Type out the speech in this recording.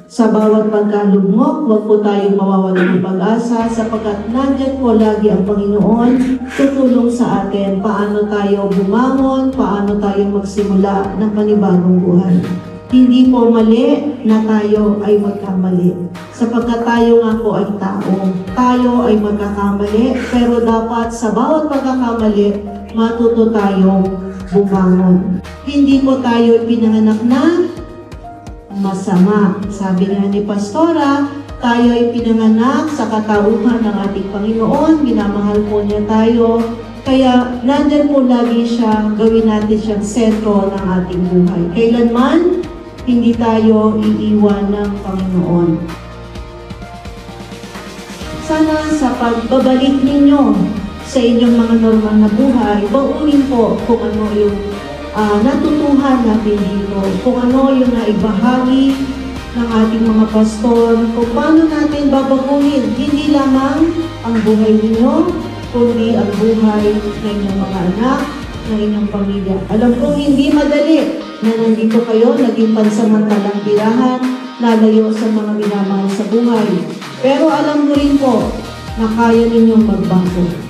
Sa bawat pagkalugmok, huwag po tayong mawawalan ng pag-asa sapagkat nandyan po lagi ang Panginoon tutulong sa atin paano tayo bumangon, paano tayo magsimula ng panibagong buhay. Hindi po mali na tayo ay magkamali. Sapagkat tayo nga po ay tao. Tayo ay magkakamali, pero dapat sa bawat pagkakamali, matuto tayong bumangon. Hindi po tayo pinanganak na masama. Sabi nga ni Pastora, tayo ay pinanganak sa katauhan ng ating Panginoon. Minamahal po niya tayo. Kaya nandyan po lagi siya, gawin natin siyang sentro ng ating buhay. Kailanman, hindi tayo iiwan ng Panginoon. Sana sa pagbabalik ninyo sa inyong mga normal na buhay, baunin po kung ano yung natutuhan natin dito, kung ano yung naibahagi ng ating mga pastor, kung paano natin babaguhin hindi lamang ang buhay ninyo, kundi ang buhay ng inyong mga anak, ng inyong pamilya. Alam ko hindi madali na nandito kayo, naging pansamantalang tirahan, lalayo sa mga minamahal sa buhay. Pero alam mo rin po na kaya ninyong magbago.